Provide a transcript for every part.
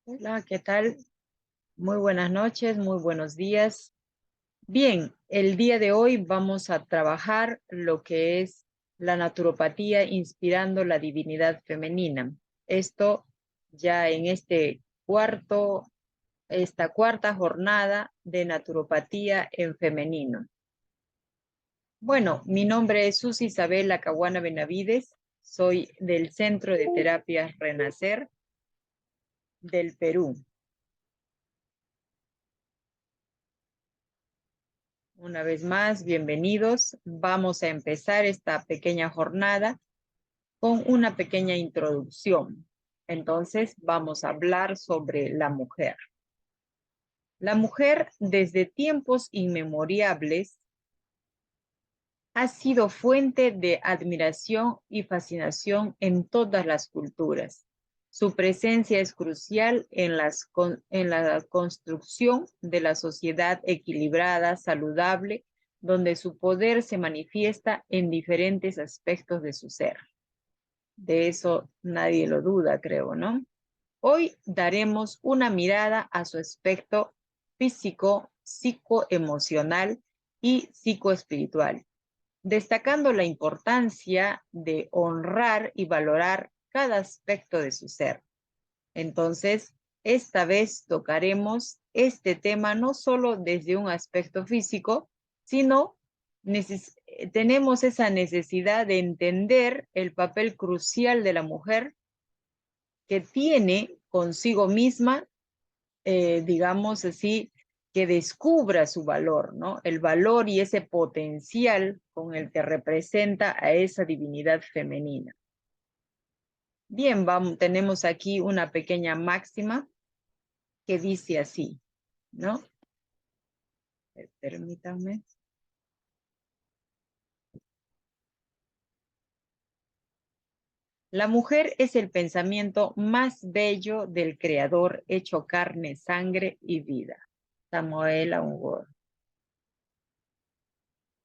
Hola, ¿qué tal? Muy buenas noches, muy buenos días. Bien, el día de hoy vamos a trabajar lo que es la naturopatía inspirando la divinidad femenina. Esto ya en esta cuarta jornada de naturopatía en femenino. Bueno, mi nombre es Susy Isabel Acahuana Benavides. Soy del Centro de Terapias Renacer del Perú. Una vez más, bienvenidos. Vamos a empezar esta pequeña jornada con una pequeña introducción. Entonces, vamos a hablar sobre la mujer. La mujer, desde tiempos inmemorables, ha sido fuente de admiración y fascinación en todas las culturas. Su presencia es crucial en la construcción de la sociedad equilibrada, saludable, donde su poder se manifiesta en diferentes aspectos de su ser. De eso nadie lo duda, creo, ¿no? Hoy daremos una mirada a su aspecto físico, psicoemocional y psicoespiritual, destacando la importancia de honrar y valorar cada aspecto de su ser. Entonces, esta vez tocaremos este tema no solo desde un aspecto físico, sino tenemos esa necesidad de entender el papel crucial de la mujer que tiene consigo misma, digamos así, que descubra su valor, ¿no? El valor y ese potencial con el que representa a esa divinidad femenina. Bien, tenemos aquí una pequeña máxima que dice así, ¿no? Permítanme. La mujer es el pensamiento más bello del Creador, hecho carne, sangre y vida. Samuel Aungor.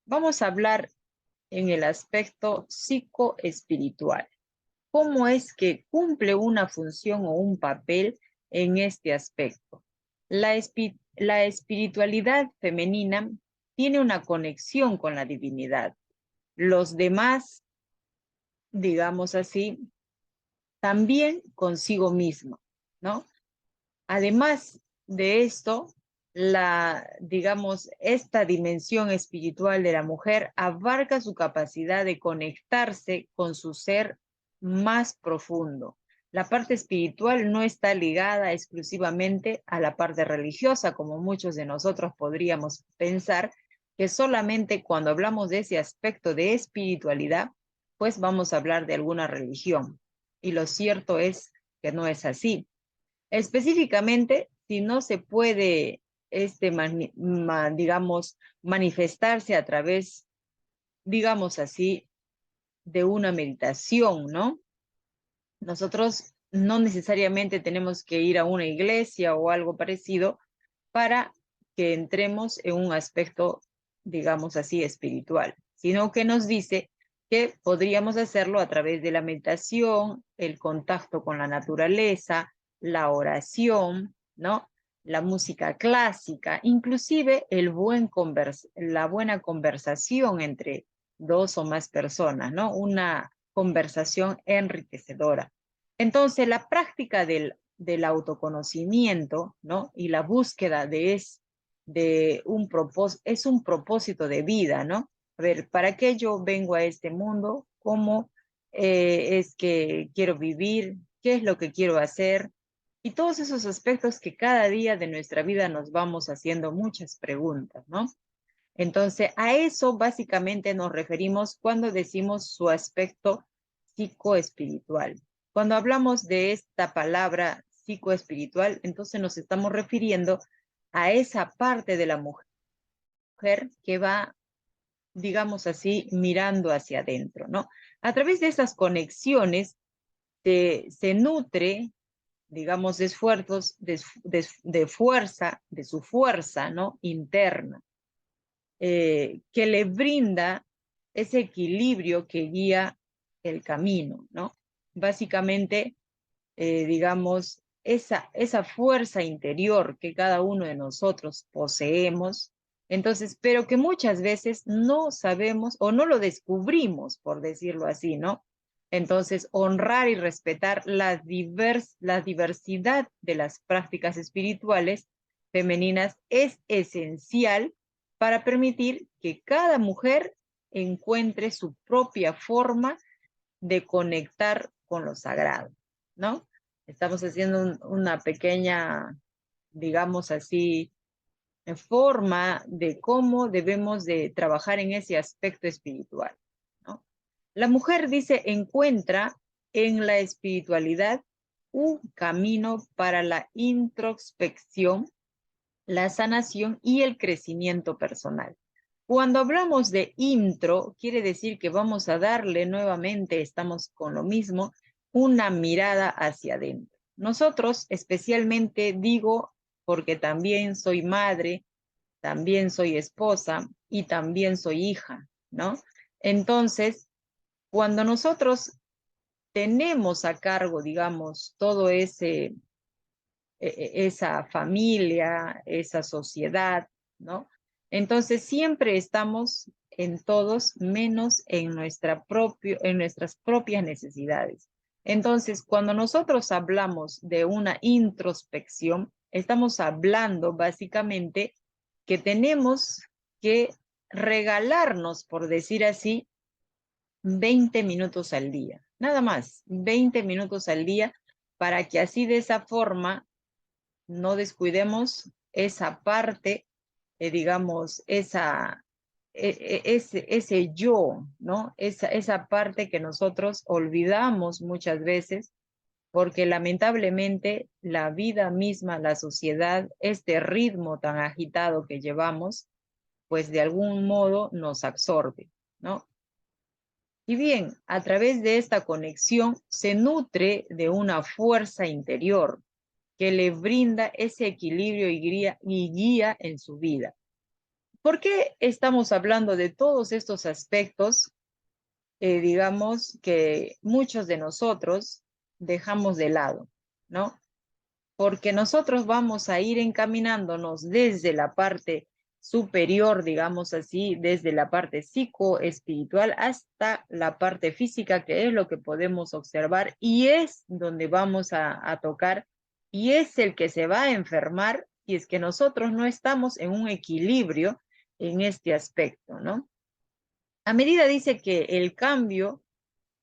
Vamos a hablar en el aspecto psicoespiritual. ¿Cómo es que cumple una función o un papel en este aspecto? La espiritualidad femenina tiene una conexión con la divinidad. Los demás, digamos así, también consigo mismo, ¿no? Además de esto, digamos, esta dimensión espiritual de la mujer abarca su capacidad de conectarse con su ser más profundo. La parte espiritual no está ligada exclusivamente a la parte religiosa, como muchos de nosotros podríamos pensar, que solamente cuando hablamos de ese aspecto de espiritualidad, pues vamos a hablar de alguna religión. Y lo cierto es que no es así. Específicamente, si no se puede, digamos, manifestarse a través, digamos así, de una meditación, ¿no? Nosotros no necesariamente tenemos que ir a una iglesia o algo parecido para que entremos en un aspecto, digamos así, espiritual, sino que nos dice que podríamos hacerlo a través de la meditación, el contacto con la naturaleza, la oración, ¿no? La música clásica, inclusive la buena conversación entre dos o más personas, ¿no? Una conversación enriquecedora. Entonces, la práctica del autoconocimiento, ¿no? Y la búsqueda de un propósito, es un propósito de vida, ¿no? A ver, ¿para qué yo vengo a este mundo? ¿Cómo es que quiero vivir? ¿Qué es lo que quiero hacer? Y todos esos aspectos que cada día de nuestra vida nos vamos haciendo muchas preguntas, ¿no? Entonces, a eso básicamente nos referimos cuando decimos su aspecto psicoespiritual. Cuando hablamos de esta palabra psicoespiritual, entonces nos estamos refiriendo a esa parte de la mujer que va, digamos así, mirando hacia adentro, ¿no? A través de esas conexiones se nutre, digamos, de esfuerzos, de fuerza, de su fuerza, ¿no? Interna, que le brinda ese equilibrio que guía el camino, ¿no? Básicamente, digamos, esa fuerza interior que cada uno de nosotros poseemos, entonces, pero que muchas veces no sabemos o no lo descubrimos, por decirlo así, ¿no? Entonces, honrar y respetar la diversidad de las prácticas espirituales femeninas es esencial para permitir que cada mujer encuentre su propia forma de conectar con lo sagrado, ¿no? Estamos haciendo una pequeña, digamos así, forma de cómo debemos de trabajar en ese aspecto espiritual, ¿no? La mujer dice, encuentra en la espiritualidad un camino para la introspección, la sanación y el crecimiento personal. Cuando hablamos de intro, quiere decir que vamos a darle nuevamente, estamos con lo mismo, una mirada hacia adentro. Nosotros, especialmente digo, porque también soy madre, también soy esposa y también soy hija, ¿no? Entonces, cuando nosotros tenemos a cargo, digamos, todo esa familia, esa sociedad, ¿no? Entonces siempre estamos en todos menos en en nuestras propias necesidades. Entonces, cuando nosotros hablamos de una introspección, estamos hablando básicamente que tenemos que regalarnos, por decir así, 20 minutos al día, nada más, 20 minutos al día, para que así de esa forma no descuidemos esa parte, digamos, ese yo, ¿no? Esa parte que nosotros olvidamos muchas veces, porque lamentablemente la vida misma, la sociedad, este ritmo tan agitado que llevamos, pues de algún modo nos absorbe, ¿no? Y bien, a través de esta conexión se nutre de una fuerza interior que le brinda ese equilibrio y guía en su vida. ¿Por qué estamos hablando de todos estos aspectos, digamos, que muchos de nosotros dejamos de lado, ¿no? Porque nosotros vamos a ir encaminándonos desde la parte superior, digamos así, desde la parte psicoespiritual hasta la parte física, que es lo que podemos observar y es donde vamos a tocar y es el que se va a enfermar si es que nosotros no estamos en un equilibrio en este aspecto, ¿no? A medida dice que el cambio,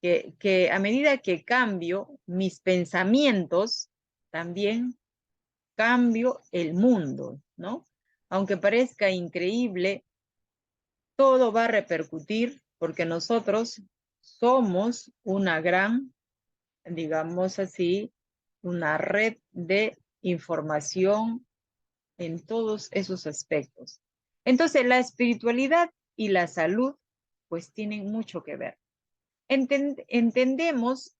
que a medida que cambio mis pensamientos, también cambio el mundo, ¿no? Aunque parezca increíble, todo va a repercutir porque nosotros somos una gran, digamos así, una red de información en todos esos aspectos. Entonces, la espiritualidad y la salud, pues tienen mucho que ver. Entendemos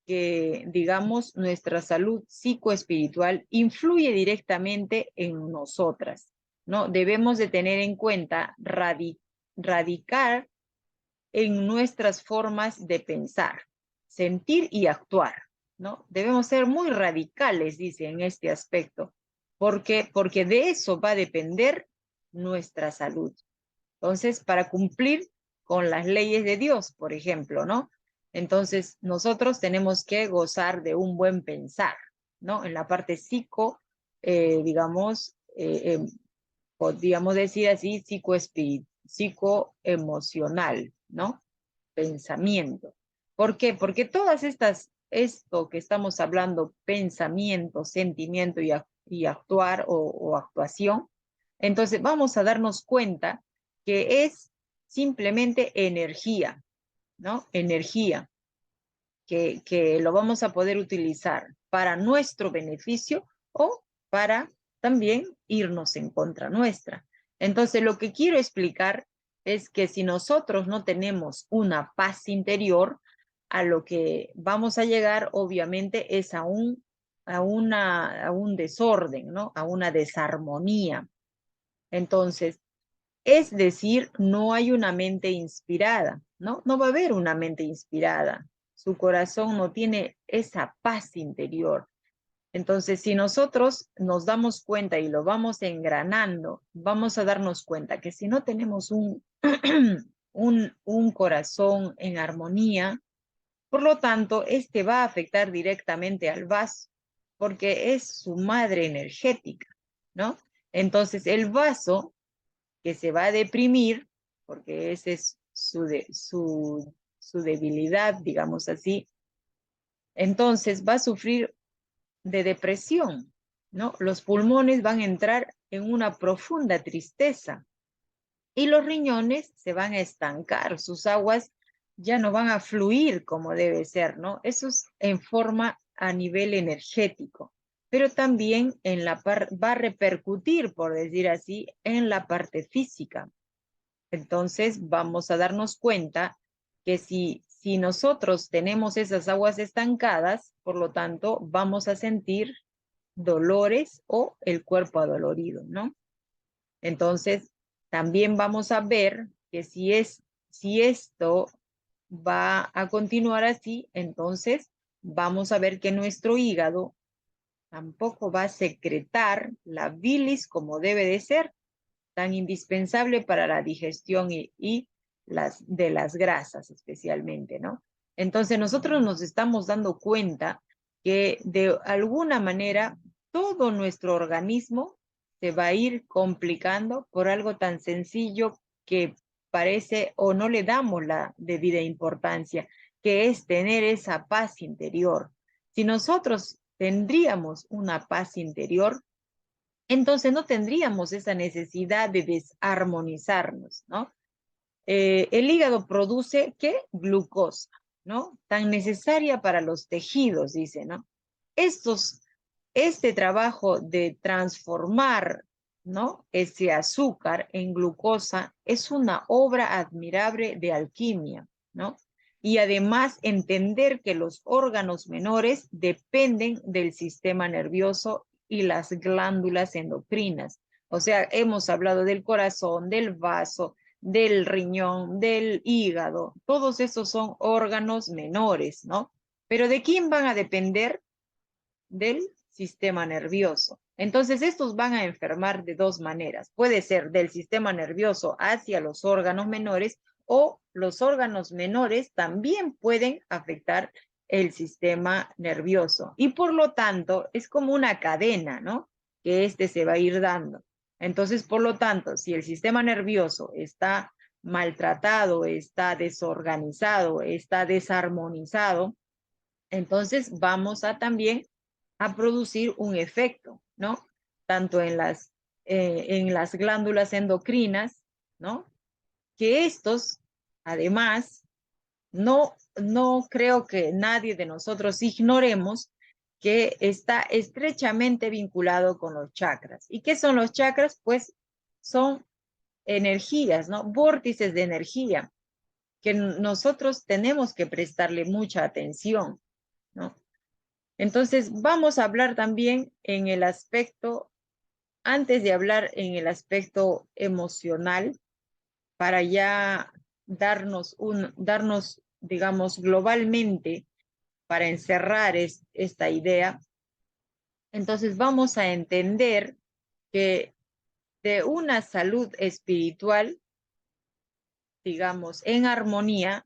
que, digamos, nuestra salud psicoespiritual influye directamente en nosotras, ¿no? Debemos de tener en cuenta radicar en nuestras formas de pensar, sentir y actuar, ¿no? Debemos ser muy radicales, dice, en este aspecto, porque de eso va a depender nuestra salud. Entonces, para cumplir con las leyes de Dios, por ejemplo, ¿no? Entonces, nosotros tenemos que gozar de un buen pensar, ¿no? En la parte digamos, podríamos decir así, psicoemocional, ¿no? Pensamiento. ¿Por qué? Porque esto que estamos hablando, pensamiento, sentimiento y actuar o actuación, entonces vamos a darnos cuenta que es simplemente energía, ¿no? Energía que lo vamos a poder utilizar para nuestro beneficio o para también irnos en contra nuestra. Entonces, lo que quiero explicar es que si nosotros no tenemos una paz interior, a lo que vamos a llegar obviamente es a un desorden, ¿no? A una desarmonía. Entonces, es decir, no hay una mente inspirada, ¿no? No va a haber una mente inspirada. Su corazón no tiene esa paz interior. Entonces, si nosotros nos damos cuenta y lo vamos engranando, vamos a darnos cuenta que si no tenemos un corazón en armonía, por lo tanto, este va a afectar directamente al vaso, porque es su madre energética, ¿no? Entonces, el vaso que se va a deprimir, porque esa es su debilidad, digamos así, entonces va a sufrir de depresión, ¿no? Los pulmones van a entrar en una profunda tristeza y los riñones se van a estancar, sus aguas ya no van a fluir como debe ser, ¿no? Eso es en forma a nivel energético, pero también va a repercutir, por decir así, en la parte física. Entonces vamos a darnos cuenta que si nosotros tenemos esas aguas estancadas, por lo tanto, vamos a sentir dolores o el cuerpo adolorido, ¿no? Entonces, también vamos a ver que si esto va a continuar así, entonces vamos a ver que nuestro hígado tampoco va a secretar la bilis como debe de ser, tan indispensable para la digestión y de las grasas especialmente, ¿no? Entonces nosotros nos estamos dando cuenta que de alguna manera todo nuestro organismo se va a ir complicando por algo tan sencillo que parece o no le damos la debida importancia, que es tener esa paz interior. Si nosotros tendríamos una paz interior, entonces no tendríamos esa necesidad de desarmonizarnos, ¿no? El hígado produce, ¿qué? Glucosa, ¿no? Tan necesaria para los tejidos, dice, ¿no? Este trabajo de transformar, ¿no? Ese azúcar en glucosa es una obra admirable de alquimia, ¿no? Y además entender que los órganos menores dependen del sistema nervioso y las glándulas endocrinas. O sea, hemos hablado del corazón, del vaso, del riñón, del hígado. Todos esos son órganos menores, ¿no? Pero ¿de quién van a depender? Del sistema nervioso. Entonces, estos van a enfermar de dos maneras. Puede ser del sistema nervioso hacia los órganos menores o los órganos menores también pueden afectar el sistema nervioso. Y por lo tanto, es como una cadena, ¿no? Que se va a ir dando. Entonces, por lo tanto, si el sistema nervioso está maltratado, está desorganizado, está desarmonizado, entonces vamos a también a producir un efecto, ¿no? Tanto en las glándulas endocrinas, ¿no? Que estos, además, no creo que nadie de nosotros ignoremos que está estrechamente vinculado con los chakras. ¿Y qué son los chakras? Pues son energías, ¿no? Vórtices de energía que nosotros tenemos que prestarle mucha atención, ¿no? Entonces, vamos a hablar también en el aspecto, antes de hablar en el aspecto emocional, para ya darnos, digamos, globalmente, para encerrar esta idea. Entonces, vamos a entender que de una salud espiritual, digamos, en armonía,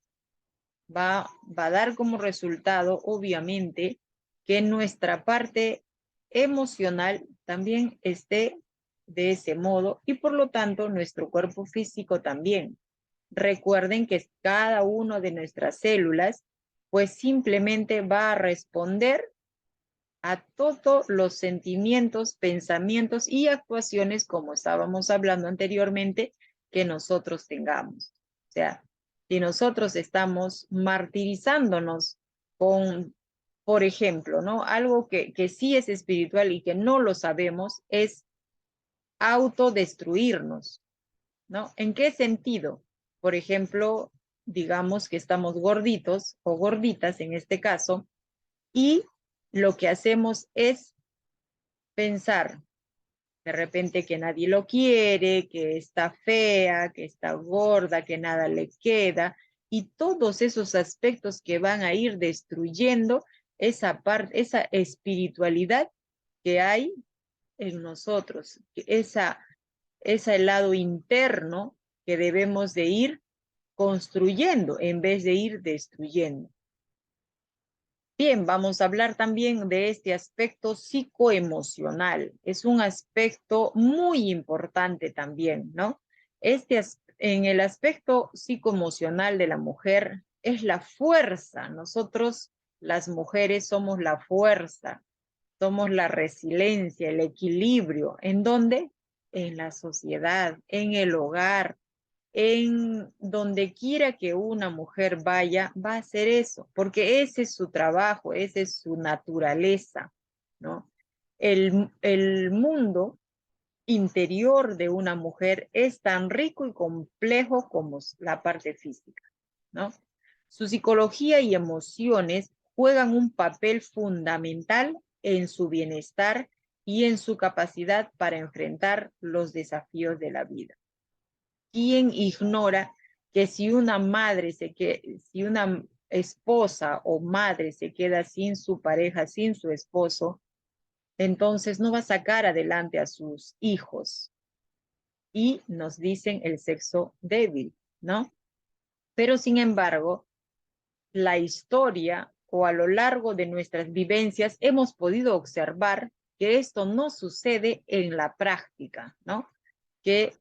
va a dar como resultado, obviamente, que nuestra parte emocional también esté de ese modo y por lo tanto nuestro cuerpo físico también. Recuerden que cada una de nuestras células pues simplemente va a responder a todos los sentimientos, pensamientos y actuaciones, como estábamos hablando anteriormente, que nosotros tengamos. O sea, si nosotros estamos martirizándonos con, por ejemplo, ¿no? Algo que sí es espiritual y que no lo sabemos es autodestruirnos, ¿no? ¿En qué sentido? Por ejemplo, digamos que estamos gorditos o gorditas en este caso, y lo que hacemos es pensar de repente que nadie lo quiere, que está fea, que está gorda, que nada le queda, y todos esos aspectos que van a ir destruyendo esa parte, esa espiritualidad que hay en nosotros, ese lado interno que debemos de ir construyendo en vez de ir destruyendo. Bien, vamos a hablar también de este aspecto psicoemocional. Es un aspecto muy importante también, ¿no? En el aspecto psicoemocional de la mujer es la fuerza. Nosotros, las mujeres, somos la fuerza, somos la resiliencia, el equilibrio. ¿En dónde? En la sociedad, en el hogar, en donde quiera que una mujer vaya, va a hacer eso, porque ese es su trabajo, esa es su naturaleza, ¿no? El mundo interior de una mujer es tan rico y complejo como la parte física, ¿no? Su psicología y emociones juegan un papel fundamental en su bienestar y en su capacidad para enfrentar los desafíos de la vida. ¿Quién ignora que si una si una esposa o madre se queda sin su pareja, sin su esposo, entonces no va a sacar adelante a sus hijos? Y nos dicen el sexo débil, ¿no? Pero sin embargo, la historia o a lo largo de nuestras vivencias hemos podido observar que esto no sucede en la práctica, ¿no? Que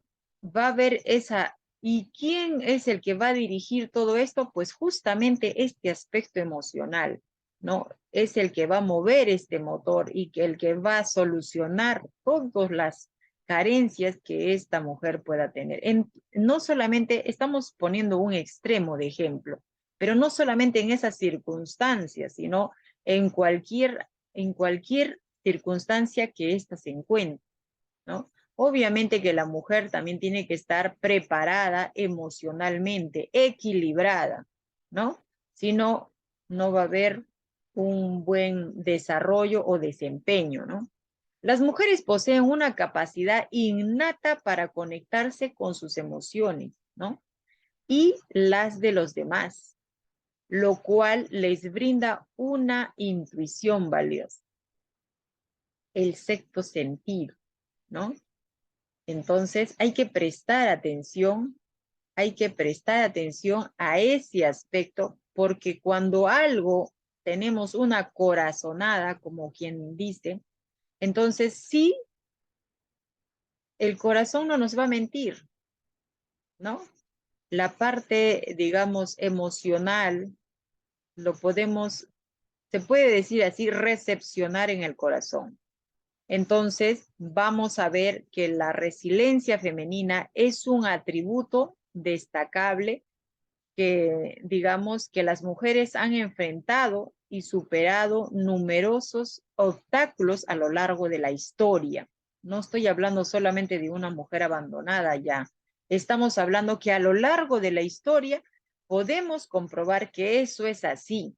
va a haber esa... ¿Y quién es el que va a dirigir todo esto? Pues justamente este aspecto emocional, ¿no? Es el que va a mover este motor y que el que va a solucionar todas las carencias que esta mujer pueda tener. No solamente estamos poniendo un extremo de ejemplo, pero no solamente en esas circunstancias, sino en cualquier circunstancia que ésta se encuentre, ¿no? Obviamente que la mujer también tiene que estar preparada emocionalmente, equilibrada, ¿no? Si no, no va a haber un buen desarrollo o desempeño, ¿no? Las mujeres poseen una capacidad innata para conectarse con sus emociones, ¿no? Y las de los demás, lo cual les brinda una intuición valiosa, el sexto sentido, ¿no? Entonces hay que prestar atención a ese aspecto, porque cuando algo tenemos una corazonada, como quien dice, entonces sí, el corazón no nos va a mentir, ¿no? La parte, digamos, emocional, se puede decir así, recepcionar en el corazón. Entonces, vamos a ver que la resiliencia femenina es un atributo destacable que, digamos, que las mujeres han enfrentado y superado numerosos obstáculos a lo largo de la historia. No estoy hablando solamente de una mujer abandonada ya. Estamos hablando que a lo largo de la historia podemos comprobar que eso es así,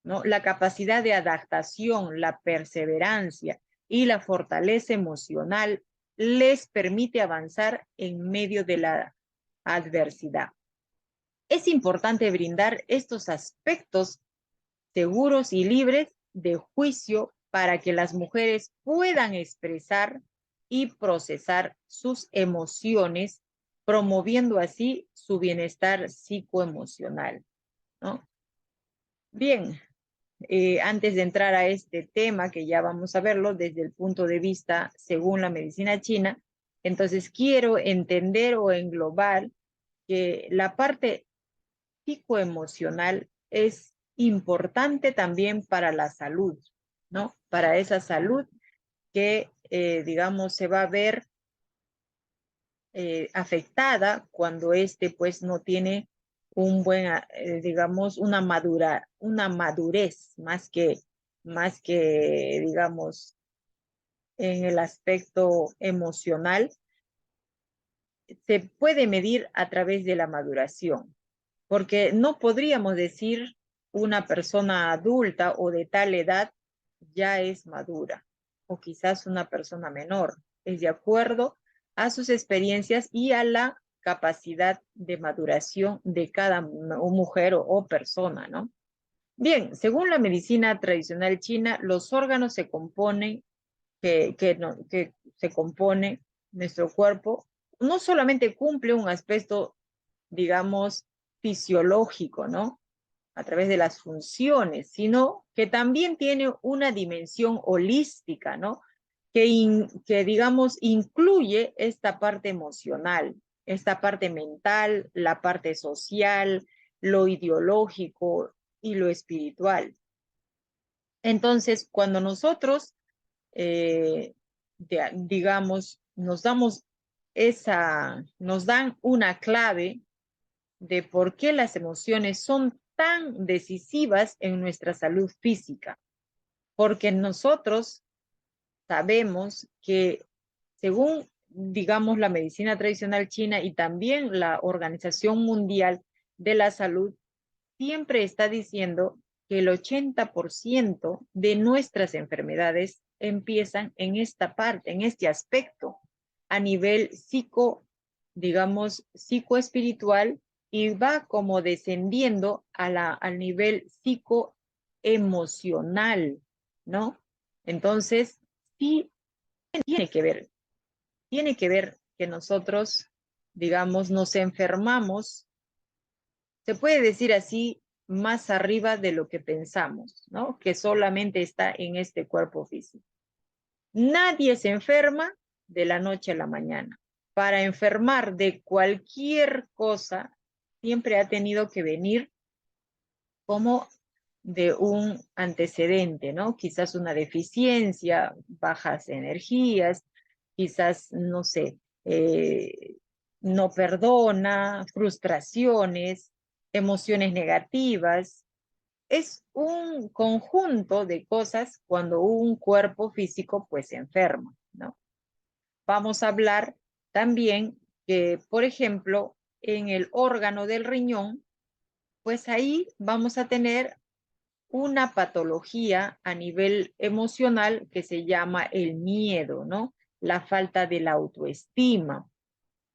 ¿no? La capacidad de adaptación, la perseverancia y la fortaleza emocional les permite avanzar en medio de la adversidad. Es importante brindar estos aspectos seguros y libres de juicio para que las mujeres puedan expresar y procesar sus emociones, promoviendo así su bienestar psicoemocional, ¿no? Bien, antes de entrar a este tema, que ya vamos a verlo desde el punto de vista según la medicina china, entonces quiero entender o englobar que la parte psicoemocional es importante también para la salud, ¿no? Para esa salud que, digamos, se va a ver afectada cuando pues no tiene un buen, digamos, una madurez más que, digamos, en el aspecto emocional, se puede medir a través de la maduración, porque no podríamos decir una persona adulta o de tal edad ya es madura, o quizás una persona menor, es de acuerdo a sus experiencias y a la capacidad de maduración de cada mujer o persona, ¿no? Bien, según la medicina tradicional china, los órganos se componen que se compone nuestro cuerpo, no solamente cumple un aspecto, digamos, fisiológico, ¿no? A través de las funciones, sino que también tiene una dimensión holística, ¿no? Que digamos, incluye esta parte emocional, esta parte mental, la parte social, lo ideológico y lo espiritual. Entonces, cuando nosotros, digamos, nos dan una clave de por qué las emociones son tan decisivas en nuestra salud física, porque nosotros sabemos que según, digamos, la medicina tradicional china y también la Organización Mundial de la Salud, siempre está diciendo que el 80% de nuestras enfermedades empiezan en esta parte, en este aspecto, a nivel digamos, psicoespiritual, y va como descendiendo al nivel psicoemocional, ¿no? Entonces, sí tiene que ver que nosotros, digamos, nos enfermamos, se puede decir así, más arriba de lo que pensamos, ¿no? Que solamente está en este cuerpo físico. Nadie se enferma de la noche a la mañana. Para enfermar de cualquier cosa, siempre ha tenido que venir como de un antecedente, ¿no? Quizás una deficiencia, bajas energías, quizás, no sé, no perdona, frustraciones, emociones negativas. Es un conjunto de cosas cuando un cuerpo físico pues se enferma, ¿no? Vamos a hablar también que, por ejemplo, en el órgano del riñón, pues ahí vamos a tener una patología a nivel emocional que se llama el miedo, ¿no? La falta de la autoestima,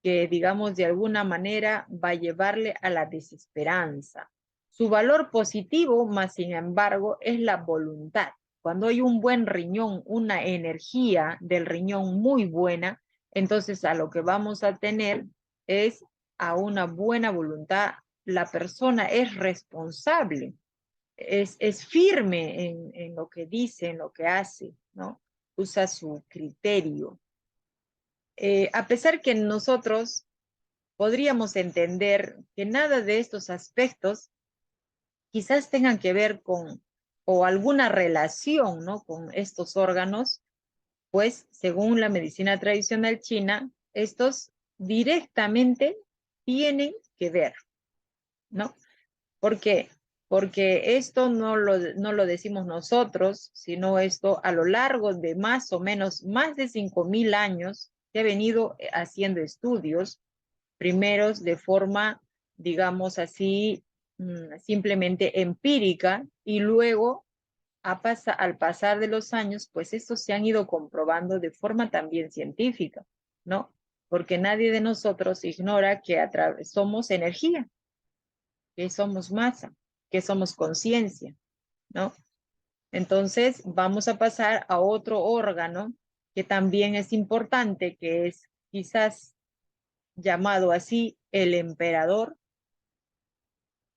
que digamos de alguna manera va a llevarle a la desesperanza. Su valor positivo, más sin embargo, es la voluntad. Cuando hay un buen riñón, una energía del riñón muy buena, entonces a lo que vamos a tener es a una buena voluntad. La persona es responsable, es firme en lo que dice, en lo que hace, ¿no? Usa su criterio. A pesar que nosotros podríamos entender que nada de estos aspectos quizás tengan que ver con o alguna relación, ¿no? Con estos órganos, pues según la medicina tradicional china, estos directamente tienen que ver, ¿no? ¿Por qué? Porque esto no lo decimos nosotros, sino esto a lo largo de más o menos más de 5.000 años se ha venido haciendo estudios, primeros de forma, digamos así, simplemente empírica, y luego al pasar de los años, pues estos se han ido comprobando de forma también científica, ¿no? Porque nadie de nosotros ignora que somos energía, que somos masa, que somos conciencia, ¿no? Entonces, vamos a pasar a otro órgano que también es importante, que es quizás llamado así el emperador,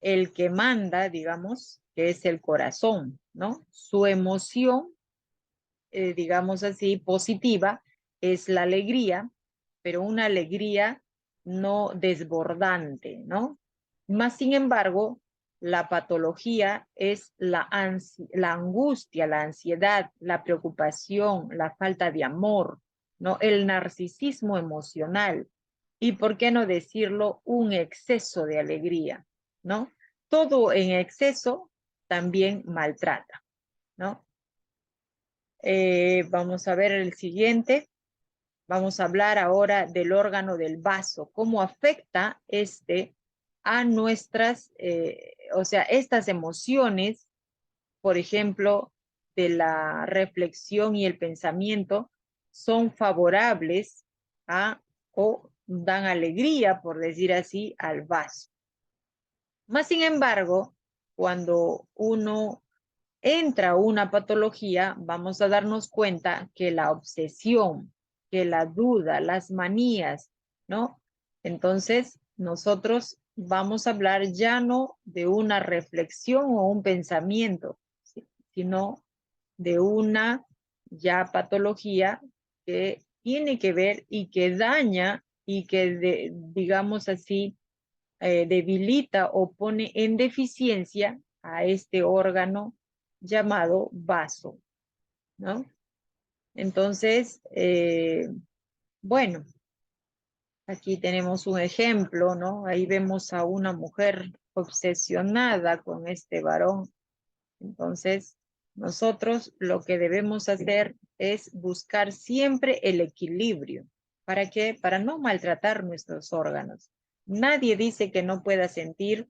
el que manda, digamos, que es el corazón, ¿no? Su emoción, digamos así, positiva, es la alegría, pero una alegría no desbordante, ¿no? Más sin embargo, la patología es la angustia, la ansiedad, la preocupación, la falta de amor, ¿no? El narcisismo emocional y, ¿por qué no decirlo?, un exceso de alegría, ¿no? Todo en exceso también maltrata, ¿no? Vamos a ver el siguiente. Vamos a hablar ahora del órgano del vaso, cómo afecta a nuestras, o sea, estas emociones, por ejemplo, de la reflexión y el pensamiento, son favorables o dan alegría, por decir así, al vaso. Más sin embargo, cuando uno entra una patología, vamos a darnos cuenta que la obsesión, que la duda, las manías, ¿no? Entonces, nosotros vamos a hablar ya no de una reflexión o un pensamiento, sino de una ya patología que tiene que ver y que daña y que, digamos así, debilita o pone en deficiencia a este órgano llamado vaso, ¿no? Entonces, bueno, aquí tenemos un ejemplo, ¿no? Ahí vemos a una mujer obsesionada con este varón. Entonces, nosotros lo que debemos hacer es buscar siempre el equilibrio. ¿Para qué? Para no maltratar nuestros órganos. Nadie dice que no pueda sentir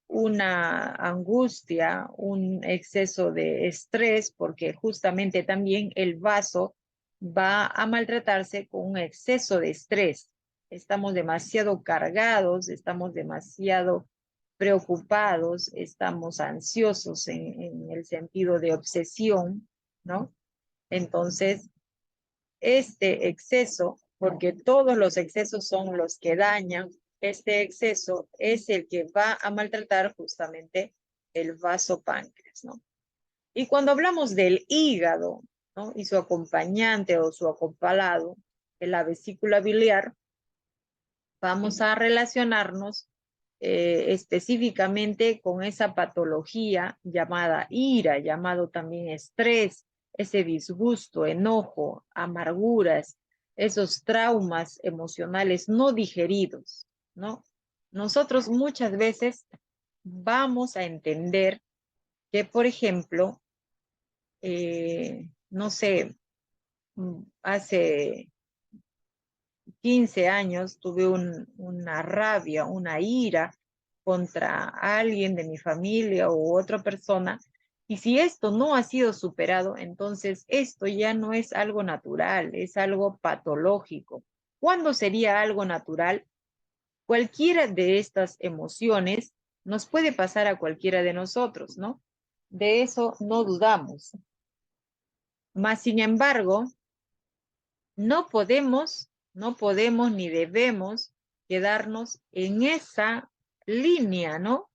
una angustia, un exceso de estrés, porque justamente también el vaso va a maltratarse con un exceso de estrés. Estamos demasiado cargados, estamos demasiado preocupados, estamos ansiosos en el sentido de obsesión, ¿no? Entonces, este exceso, porque todos los excesos son los que dañan, este exceso es el que va a maltratar justamente el vaso páncreas, ¿no? Y cuando hablamos del hígado, ¿no? Y su acompañante o su acompalado, de la vesícula biliar, vamos a relacionarnos específicamente con esa patología llamada ira, llamado también estrés, ese disgusto, enojo, amarguras, esos traumas emocionales no digeridos, ¿no? Nosotros muchas veces vamos a entender que, por ejemplo, no sé, hace 15 años tuve una rabia, una ira contra alguien de mi familia u otra persona, y si esto no ha sido superado, entonces esto ya no es algo natural, es algo patológico. ¿Cuándo sería algo natural? Cualquiera de estas emociones nos puede pasar a cualquiera de nosotros, ¿no? De eso no dudamos. Mas, sin embargo, no podemos ni debemos quedarnos en esa línea, ¿no?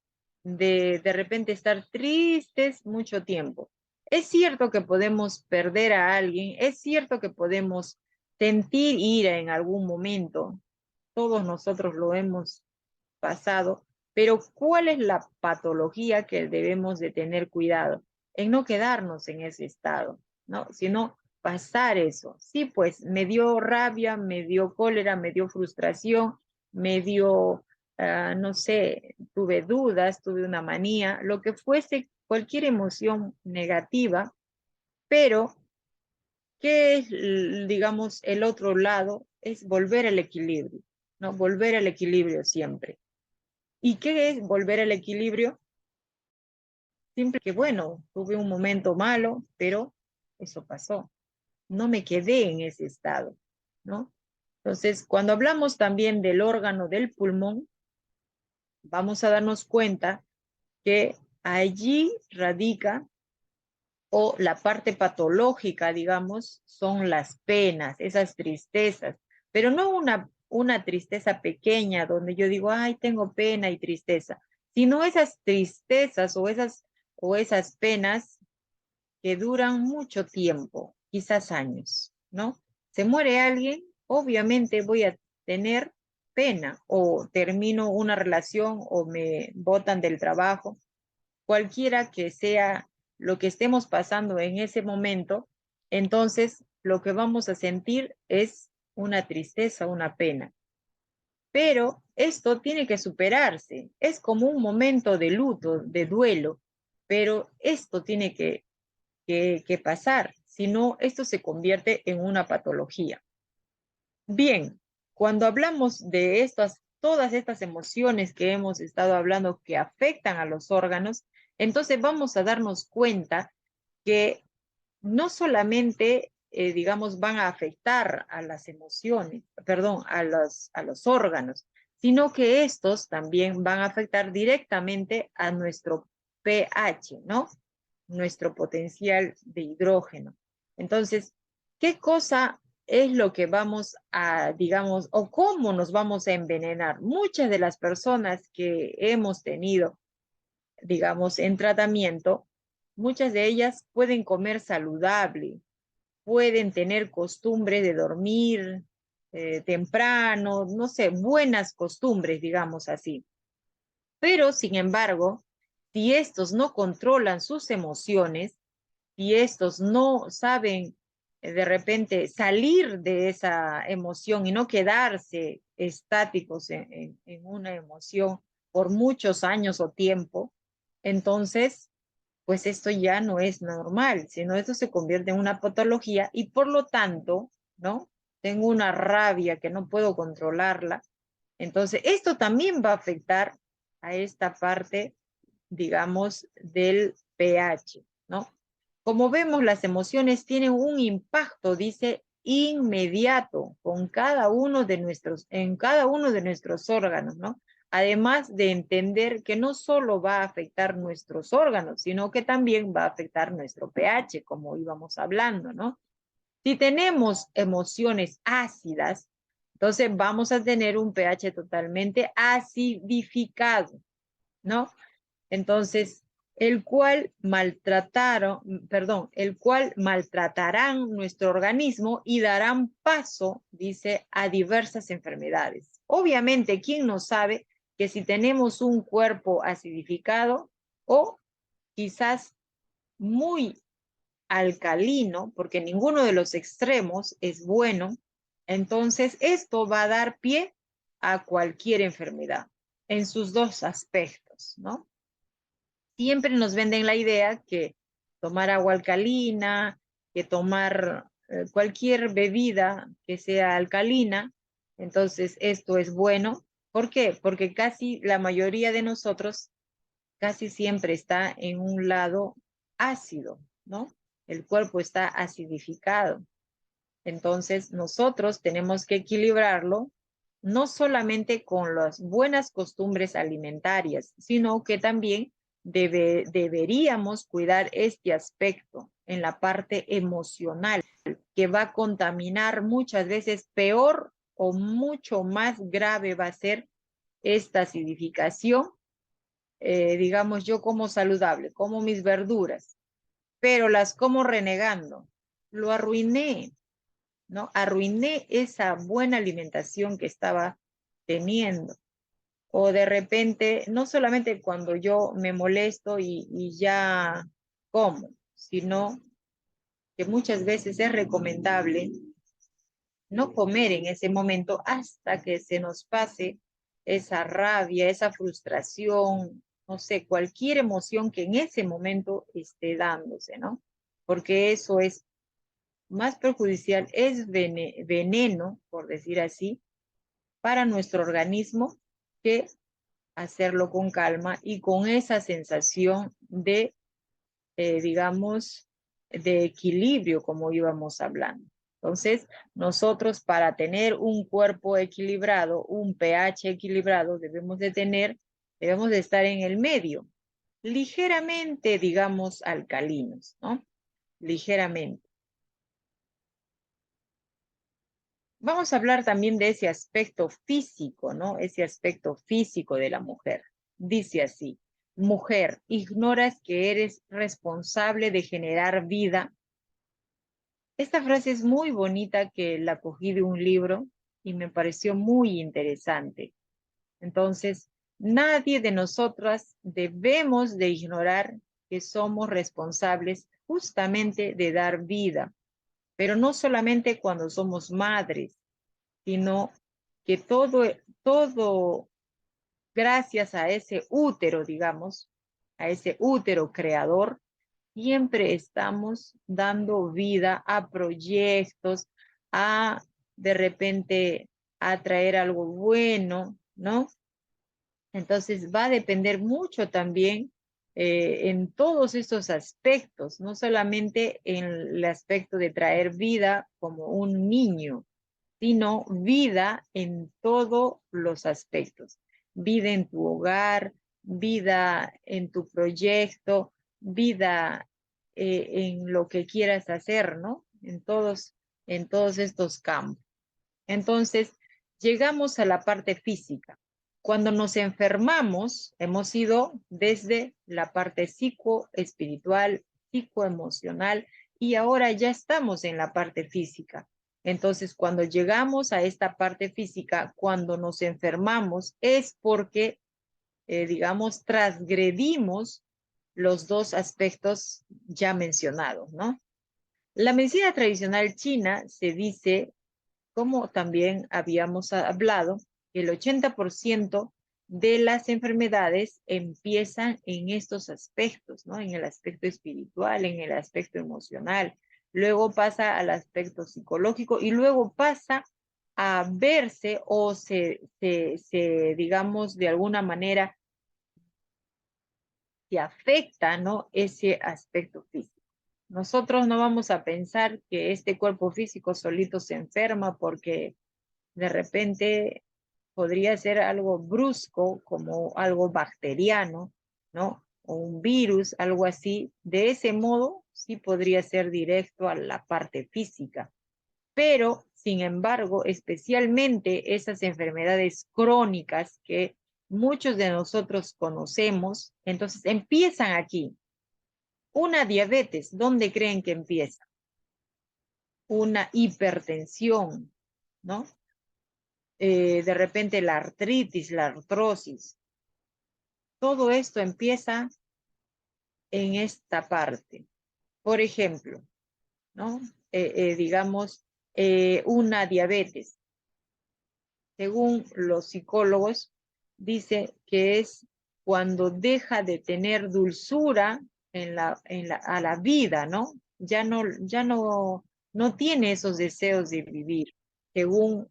De repente estar tristes mucho tiempo. Es cierto que podemos perder a alguien, es cierto que podemos sentir ira en algún momento, todos nosotros lo hemos pasado, pero ¿cuál es la patología que debemos de tener cuidado? En no quedarnos en ese estado, ¿no? Sino pasar eso. Sí, pues me dio rabia, me dio cólera, me dio frustración, me dio, no sé, tuve dudas, tuve una manía, lo que fuese, cualquier emoción negativa, pero ¿qué es, digamos, el otro lado? Es volver al equilibrio, ¿no? Volver al equilibrio siempre. ¿Y qué es volver al equilibrio? Siempre que, bueno, tuve un momento malo, pero eso pasó. No me quedé en ese estado, ¿no? Entonces, cuando hablamos también del órgano del pulmón, vamos a darnos cuenta que allí radica, o la parte patológica, digamos, son las penas, esas tristezas, pero no una tristeza pequeña donde yo digo, ay, tengo pena y tristeza, sino esas tristezas o esas penas que duran mucho tiempo, quizás años, ¿no? Se muere alguien, obviamente voy a tener pena, o termino una relación o me botan del trabajo, cualquiera que sea lo que estemos pasando en ese momento, entonces lo que vamos a sentir es una tristeza, una pena. Pero esto tiene que superarse, es como un momento de luto, de duelo, pero esto tiene que pasar, si no, esto se convierte en una patología. Bien, cuando hablamos de todas estas emociones que hemos estado hablando que afectan a los órganos, entonces vamos a darnos cuenta que no solamente, digamos, van a afectar a las emociones, perdón, a los órganos, sino que estos también van a afectar directamente a nuestro pH, ¿no? nuestro potencial de hidrógeno. Entonces, ¿qué cosa es lo que vamos a, digamos, o cómo nos vamos a envenenar? Muchas de las personas que hemos tenido, digamos, en tratamiento, muchas de ellas pueden comer saludable, pueden tener costumbre de dormir temprano, no sé, buenas costumbres, digamos así. Pero, sin embargo, si estos no controlan sus emociones, si estos no saben de repente salir de esa emoción y no quedarse estáticos en una emoción por muchos años o tiempo, entonces, pues esto ya no es normal, sino esto se convierte en una patología y por lo tanto, ¿no? Tengo una rabia que no puedo controlarla. Entonces, esto también va a afectar a esta parte, digamos, del pH, ¿no? Como vemos, las emociones tienen un impacto, dice, inmediato en cada uno de nuestros órganos, ¿no? Además de entender que no solo va a afectar nuestros órganos, sino que también va a afectar nuestro pH, como íbamos hablando, ¿no? Si tenemos emociones ácidas, entonces vamos a tener un pH totalmente acidificado, ¿no? Entonces, el cual maltratarán nuestro organismo y darán paso, dice, a diversas enfermedades. Obviamente, ¿quién no sabe que si tenemos un cuerpo acidificado o quizás muy alcalino, porque ninguno de los extremos es bueno, entonces esto va a dar pie a cualquier enfermedad en sus dos aspectos, ¿no? Siempre nos venden la idea que tomar agua alcalina, que tomar cualquier bebida que sea alcalina, entonces esto es bueno. ¿Por qué? Porque casi la mayoría de nosotros casi siempre está en un lado ácido, ¿no? El cuerpo está acidificado. Entonces nosotros tenemos que equilibrarlo no solamente con las buenas costumbres alimentarias, sino que también deberíamos cuidar este aspecto en la parte emocional, que va a contaminar muchas veces peor o mucho más grave va a ser esta acidificación. Digamos, yo como saludable, como mis verduras, pero las como renegando. Lo arruiné, ¿no? Arruiné esa buena alimentación que estaba teniendo. O de repente, no solamente cuando yo me molesto y ya como, sino que muchas veces es recomendable no comer en ese momento hasta que se nos pase esa rabia, esa frustración, no sé, cualquier emoción que en ese momento esté dándose, ¿no? Porque eso es más perjudicial, es veneno, por decir así, para nuestro organismo que hacerlo con calma y con esa sensación de, digamos, de equilibrio, como íbamos hablando. Entonces, nosotros para tener un cuerpo equilibrado, un pH equilibrado, debemos de estar en el medio, ligeramente, digamos, alcalinos, ¿no? Ligeramente. Vamos a hablar también de ese aspecto físico, ¿no? Ese aspecto físico de la mujer. Dice así: mujer, ignoras que eres responsable de generar vida. Esta frase es muy bonita, que la cogí de un libro y me pareció muy interesante. Entonces, nadie de nosotras debemos de ignorar que somos responsables justamente de dar vida, pero no solamente cuando somos madres, sino que todo gracias a ese útero, digamos, a ese útero creador, siempre estamos dando vida a proyectos, a de repente a traer algo bueno, ¿no? Entonces va a depender mucho también en todos estos aspectos, no solamente en el aspecto de traer vida como un niño, sino vida en todos los aspectos. Vida en tu hogar, vida en tu proyecto, vida en lo que quieras hacer, ¿no? En todos estos campos. Entonces, llegamos a la parte física. Cuando nos enfermamos, hemos ido desde la parte psicoespiritual, psicoemocional, y ahora ya estamos en la parte física. Entonces, cuando llegamos a esta parte física, cuando nos enfermamos, es porque, digamos, transgredimos los dos aspectos ya mencionados, ¿no? La medicina tradicional china se dice, como también habíamos hablado, que el 80% de las enfermedades empiezan en estos aspectos, ¿no? En el aspecto espiritual, en el aspecto emocional, luego pasa al aspecto psicológico y luego pasa a verse o digamos, de alguna manera, se afecta, ¿no? Ese aspecto físico. Nosotros no vamos a pensar que este cuerpo físico solito se enferma porque de repente podría ser algo brusco, como algo bacteriano, ¿no? O un virus, algo así. De ese modo, sí podría ser directo a la parte física. Pero, sin embargo, especialmente esas enfermedades crónicas que muchos de nosotros conocemos, entonces empiezan aquí. Una diabetes, ¿dónde creen que empieza? Una hipertensión, ¿no? De repente la artritis, la artrosis. Todo esto empieza en esta parte. Por ejemplo, ¿no? Digamos, una diabetes. Según los psicólogos, dice que es cuando deja de tener dulzura a la vida, ¿no? No tiene esos deseos de vivir. Según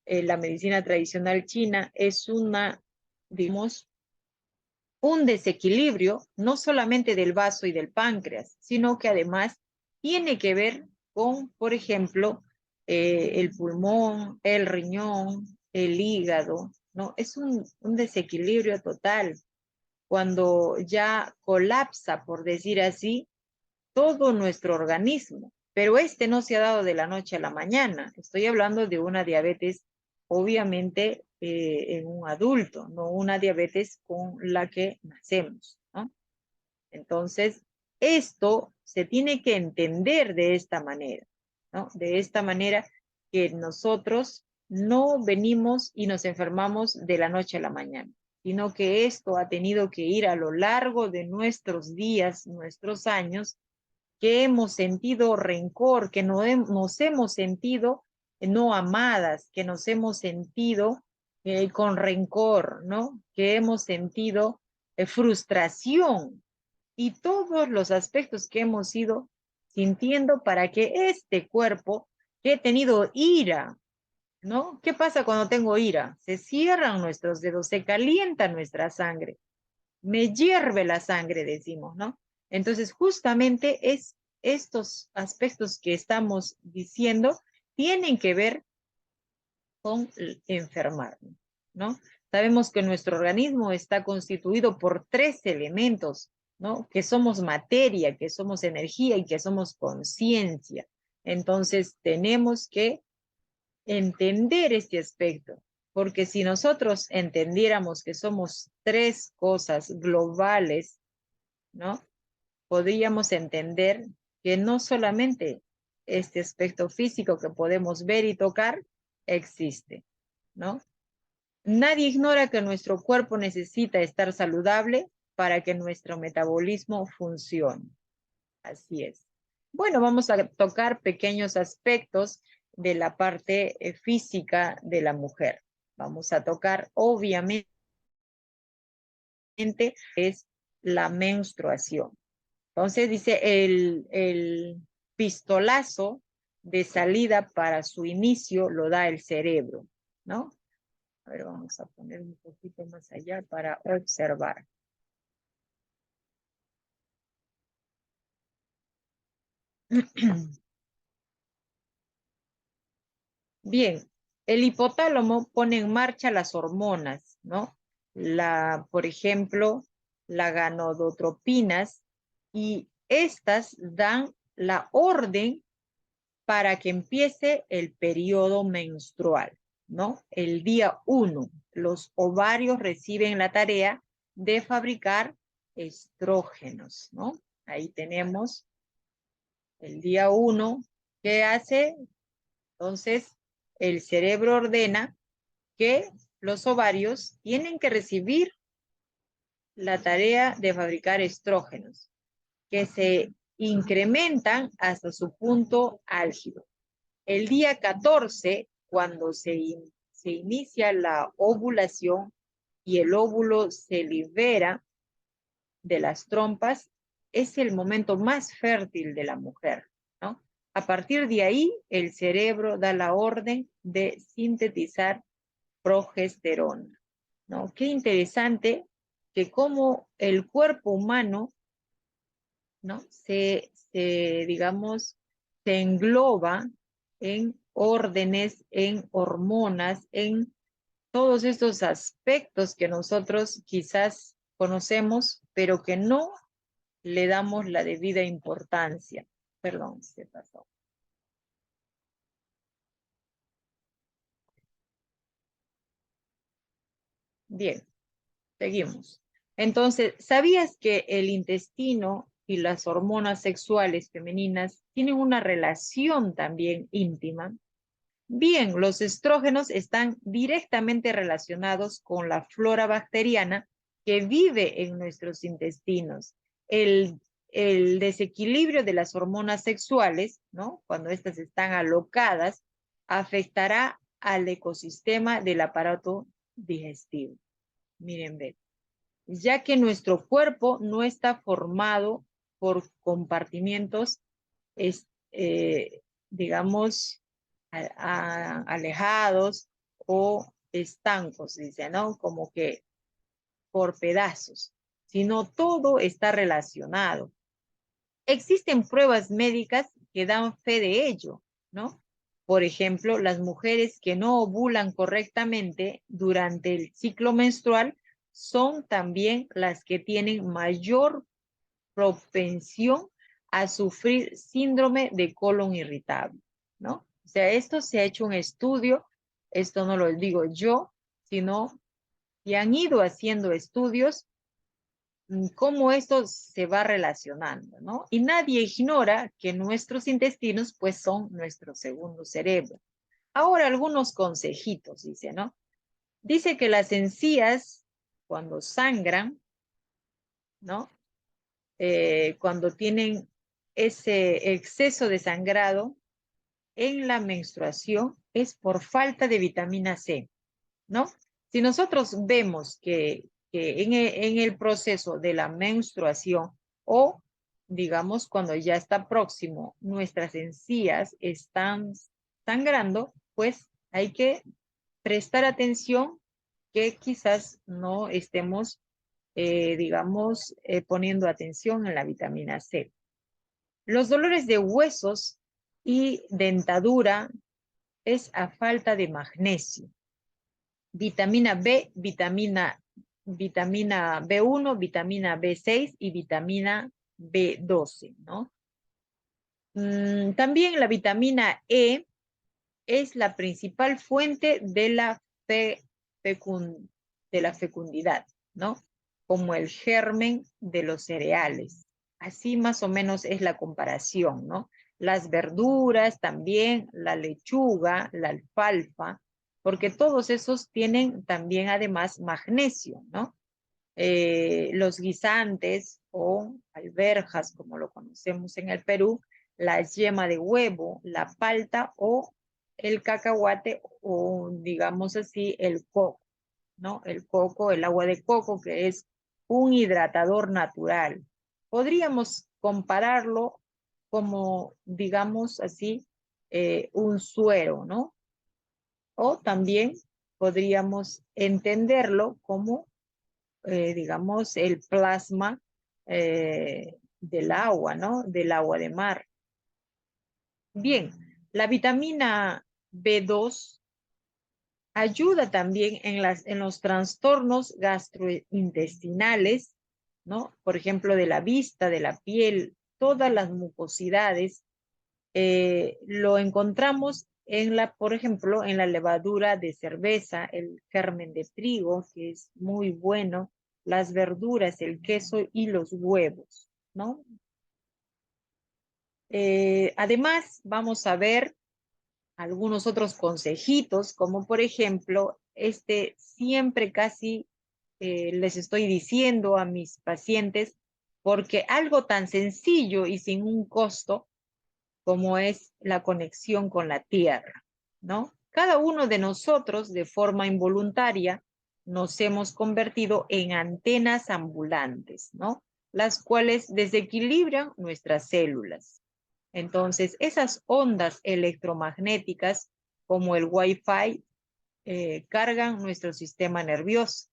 la medicina tradicional china, es digamos, un desequilibrio no solamente del vaso y del páncreas, sino que además tiene que ver con, por ejemplo, el pulmón, el riñón, el hígado, ¿no? Es un desequilibrio total. Cuando ya colapsa, por decir así, todo nuestro organismo. Pero este no se ha dado de la noche a la mañana. Estoy hablando de una diabetes, obviamente, en un adulto, no una diabetes con la que nacemos, ¿no? Entonces, esto se tiene que entender de esta manera, ¿no? De esta manera que nosotros no venimos y nos enfermamos de la noche a la mañana, sino que esto ha tenido que ir a lo largo de nuestros días, nuestros años, que hemos sentido rencor, que nos hemos sentido no amadas, que nos hemos sentido con rencor, ¿no? Que hemos sentido frustración y todos los aspectos que hemos ido sintiendo para que este cuerpo, que he tenido ira, ¿no? ¿Qué pasa cuando tengo ira? Se cierran nuestros dedos, se calienta nuestra sangre, me hierve la sangre, decimos, ¿no? Entonces, justamente es estos aspectos que estamos diciendo tienen que ver con enfermarnos, ¿no? Sabemos que nuestro organismo está constituido por 3 elementos, ¿no? Que somos materia, que somos energía y que somos conciencia. Entonces, tenemos que entender este aspecto, porque si nosotros entendiéramos que somos 3 cosas globales, ¿no? Podríamos entender que no solamente este aspecto físico que podemos ver y tocar existe, ¿no? Nadie ignora que nuestro cuerpo necesita estar saludable para que nuestro metabolismo funcione. Así es. Bueno, vamos a tocar pequeños aspectos de la parte física de la mujer. Vamos a tocar, obviamente, es la menstruación. Entonces dice el pistolazo de salida para su inicio lo da el cerebro, ¿no? A ver, vamos a poner un poquito más allá para observar. Bien, el hipotálamo pone en marcha las hormonas, ¿no? Por ejemplo, la ganidotropinas, y estas dan la orden para que empiece el periodo menstrual, ¿no? El día 1, los ovarios reciben la tarea de fabricar estrógenos, ¿no? Ahí tenemos el día 1. ¿Qué hace? Entonces, el cerebro ordena que los ovarios tienen que recibir la tarea de fabricar estrógenos, que se incrementan hasta su punto álgido. El día 14, cuando se inicia la ovulación y el óvulo se libera de las trompas, es el momento más fértil de la mujer, ¿no? A partir de ahí, el cerebro da la orden de sintetizar progesterona, ¿no? Qué interesante que como el cuerpo humano, ¿no? Digamos, se engloba en órdenes, en hormonas, en todos estos aspectos que nosotros quizás conocemos, pero que no le damos la debida importancia. Perdón, se pasó. Bien, seguimos. Entonces, ¿sabías que el intestino y las hormonas sexuales femeninas tienen una relación también íntima? Bien, los estrógenos están directamente relacionados con la flora bacteriana que vive en nuestros intestinos. El desequilibrio de las hormonas sexuales, ¿no? Cuando estas están alocadas, afectará al ecosistema del aparato digestivo. Miren, ven, ya que nuestro cuerpo no está formado por compartimientos, es, digamos, alejados o estancos, dice, ¿no? Como que por pedazos, sino todo está relacionado. Existen pruebas médicas que dan fe de ello, ¿no? Por ejemplo, las mujeres que no ovulan correctamente durante el ciclo menstrual son también las que tienen mayor propensión a sufrir síndrome de colon irritable, ¿no? O sea, esto se ha hecho un estudio, esto no lo digo yo, sino que han ido haciendo estudios cómo esto se va relacionando, ¿no? Y nadie ignora que nuestros intestinos, pues, son nuestro segundo cerebro. Ahora, algunos consejitos, dice, ¿no? Dice que las encías, cuando sangran, ¿no? Cuando tienen ese exceso de sangrado en la menstruación, es por falta de vitamina C, ¿no? Si nosotros vemos que en el proceso de la menstruación o, digamos, cuando ya está próximo, nuestras encías están sangrando, pues hay que prestar atención que quizás no estemos, digamos, poniendo atención en la vitamina C. Los dolores de huesos y dentadura es a falta de magnesio. Vitamina B, vitamina B1, vitamina B6 y vitamina B12, ¿no? También la vitamina E es la principal fuente de la fecundidad, ¿no? Como el germen de los cereales. Así más o menos es la comparación, ¿no? Las verduras también, la lechuga, la alfalfa, porque todos esos tienen también además magnesio, ¿no? Los guisantes o alberjas, como lo conocemos en el Perú, la yema de huevo, la palta o el cacahuate o digamos así el coco, ¿no? El coco, el agua de coco que es un hidratador natural. Podríamos compararlo como, digamos así, un suero, ¿no? O también podríamos entenderlo como digamos, el plasma del agua, ¿no? Del agua de mar. Bien, la vitamina B2 ayuda también en los trastornos gastrointestinales, ¿no? Por ejemplo, de la vista, de la piel. todas las mucosidades, lo encontramos por ejemplo, en la levadura de cerveza, el germen de trigo, que es muy bueno, las verduras, el queso y los huevos, ¿no? Además, vamos a ver algunos otros consejitos, como por ejemplo, siempre casi les estoy diciendo a mis pacientes, porque algo tan sencillo y sin un costo como es la conexión con la tierra, ¿no? Cada uno de nosotros, de forma involuntaria, nos hemos convertido en antenas ambulantes, ¿no? Las cuales desequilibran nuestras células. Entonces, esas ondas electromagnéticas, como el Wi-Fi, cargan nuestro sistema nervioso,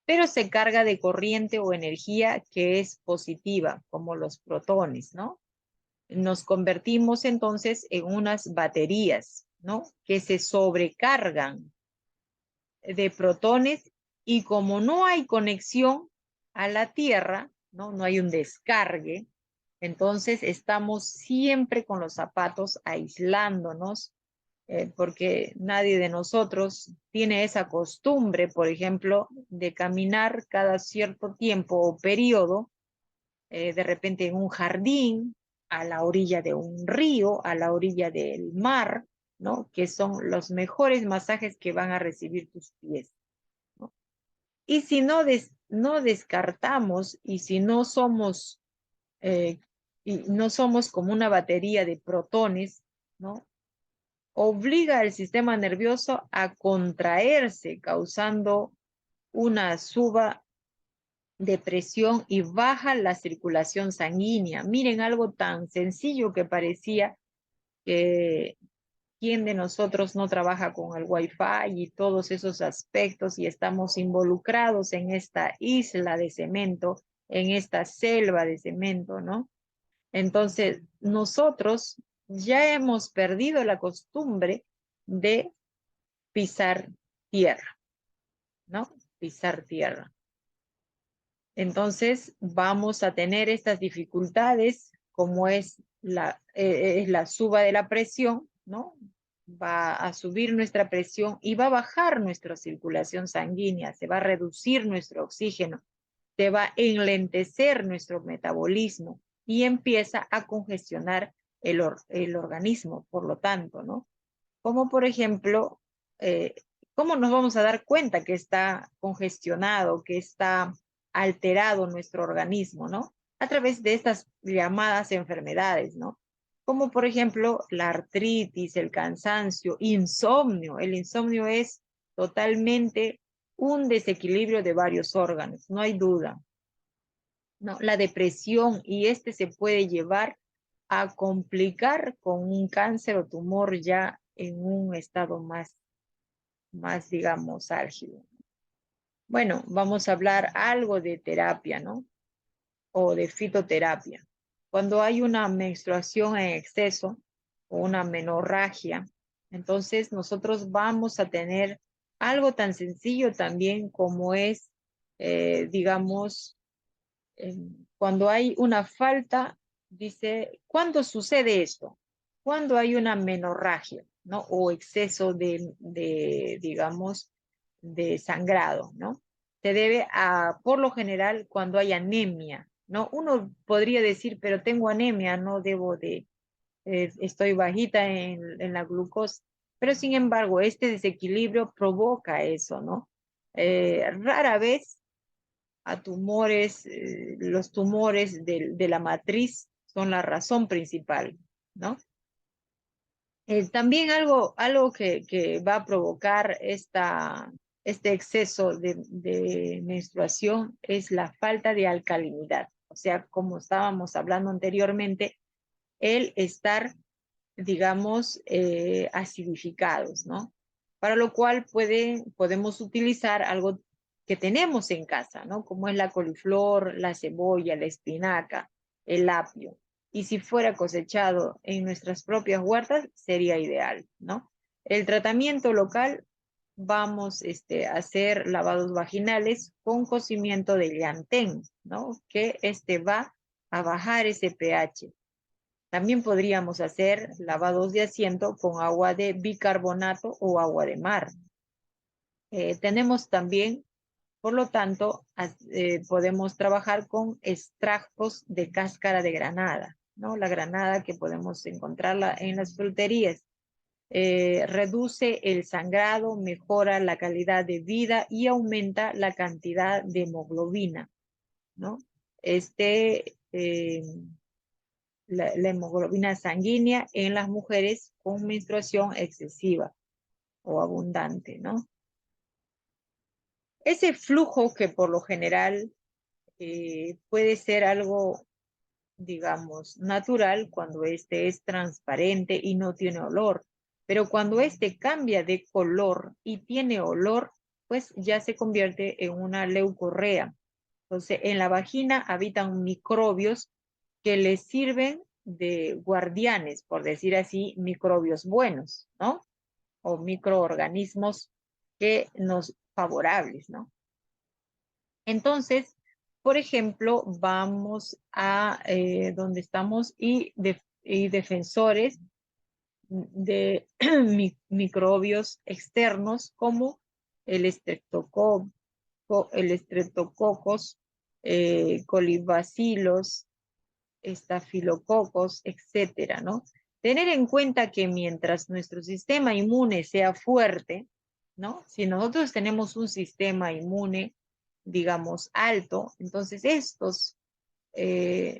pero se carga de corriente o energía que es positiva, como los protones, ¿no? Nos convertimos entonces en unas baterías, ¿no? Que se sobrecargan de protones y como no hay conexión a la Tierra, ¿no? No hay un descargue, entonces estamos siempre con los zapatos aislándonos, porque nadie de nosotros tiene esa costumbre, por ejemplo, de caminar cada cierto tiempo o periodo, de repente en un jardín, a la orilla de un río, a la orilla del mar, ¿no? Que son los mejores masajes que van a recibir tus pies, ¿no? Y si no descartamos y si no somos, y no somos como una batería de protones, ¿no? Obliga al sistema nervioso a contraerse, causando una suba de presión y baja la circulación sanguínea. Miren, algo tan sencillo que parecía que quién de nosotros no trabaja con el Wi-Fi y todos esos aspectos y estamos involucrados en esta isla de cemento, en esta selva de cemento, ¿no? Entonces, nosotros ya hemos perdido la costumbre de pisar tierra, ¿no? Pisar tierra. Entonces vamos a tener estas dificultades, como es la suba de la presión, ¿no? Va a subir nuestra presión y va a bajar nuestra circulación sanguínea, se va a reducir nuestro oxígeno, se va a enlentecer nuestro metabolismo y empieza a congestionar el organismo, por lo tanto, ¿no? Como por ejemplo, ¿cómo nos vamos a dar cuenta que está congestionado, que está alterado nuestro organismo, ¿no? A través de estas llamadas enfermedades, ¿no? Como por ejemplo la artritis, el cansancio, insomnio. El insomnio es totalmente un desequilibrio de varios órganos, no hay duda, ¿no? La depresión, y se puede llevar a complicar con un cáncer o tumor ya en un estado más digamos, álgido. Bueno, vamos a hablar algo de terapia, ¿no? O de fitoterapia. Cuando hay una menstruación en exceso o una menorragia, entonces nosotros vamos a tener algo tan sencillo también como es, digamos, cuando hay una falta, dice, ¿cuándo sucede esto? Cuando hay una menorragia, ¿no? O exceso digamos, de sangrado, ¿no? Se debe a, por lo general, cuando hay anemia, ¿no? Uno podría decir, pero tengo anemia, no debo estoy bajita en la glucosa, pero sin embargo, este desequilibrio provoca eso, ¿no? Rara vez a tumores, los tumores de la matriz son la razón principal, ¿no? También algo que va a provocar este exceso de menstruación es la falta de alcalinidad. O sea, como estábamos hablando anteriormente, el estar, digamos, acidificados, ¿no? Para lo cual podemos utilizar algo que tenemos en casa, ¿no? Como es la coliflor, la cebolla, la espinaca, el apio. Y si fuera cosechado en nuestras propias huertas, sería ideal, ¿no? El tratamiento local, vamos a hacer lavados vaginales con cocimiento de llantén, ¿no? Que va a bajar ese pH. También podríamos hacer lavados de asiento con agua de bicarbonato o agua de mar. Tenemos también, por lo tanto, podemos trabajar con extractos de cáscara de granada, ¿no? La granada que podemos encontrarla en las fruterías. Reduce el sangrado, mejora la calidad de vida y aumenta la cantidad de hemoglobina, ¿no? La hemoglobina sanguínea en las mujeres con menstruación excesiva o abundante, ¿no? Ese flujo que por lo general puede ser algo, digamos, natural cuando este es transparente y no tiene olor. Pero cuando este cambia de color y tiene olor, pues ya se convierte en una leucorrea. Entonces, en la vagina habitan microbios que les sirven de guardianes, por decir así, microbios buenos, ¿no? O microorganismos que nos favorables, ¿no? Entonces, por ejemplo, vamos a donde estamos y defensores de microbios externos como el estreptococos, colibacilos, estafilococos, etcétera, ¿no? Tener en cuenta que mientras nuestro sistema inmune sea fuerte, ¿no? Si nosotros tenemos un sistema inmune, digamos, alto, entonces estos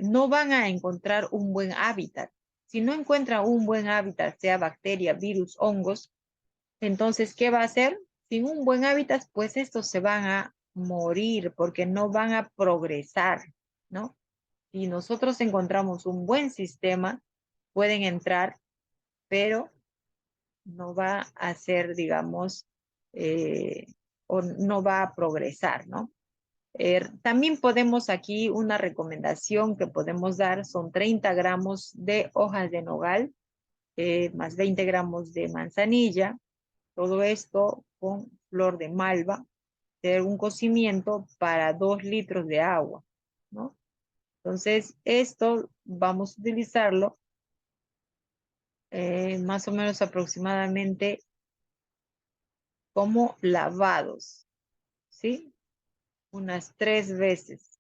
no van a encontrar un buen hábitat. Si no encuentran un buen hábitat, sea bacteria, virus, hongos, entonces, ¿qué va a hacer? Sin un buen hábitat, pues estos se van a morir porque no van a progresar, ¿no? Si nosotros encontramos un buen sistema, pueden entrar, pero no va a ser, digamos, o no va a progresar, ¿no? También podemos aquí, una recomendación que podemos dar son 30 gramos de hojas de nogal, más 20 gramos de manzanilla, todo esto con flor de malva, hacer un cocimiento para 2 litros de agua, ¿no? Entonces, esto vamos a utilizarlo más o menos aproximadamente como lavados, ¿sí? Unas 3 veces.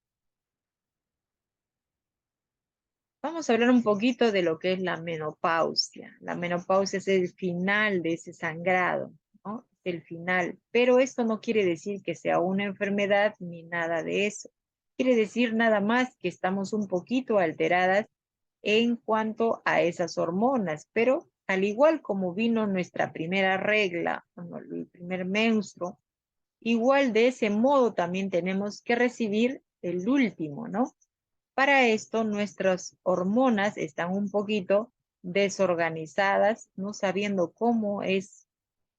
Vamos a hablar un poquito de lo que es la menopausia. La menopausia es el final de ese sangrado, ¿no? Es el final. Pero esto no quiere decir que sea una enfermedad ni nada de eso. Quiere decir nada más que estamos un poquito alteradas en cuanto a esas hormonas, pero al igual como vino nuestra primera regla, el primer menstruo, igual de ese modo también tenemos que recibir el último, ¿no? Para esto nuestras hormonas están un poquito desorganizadas, no sabiendo cómo es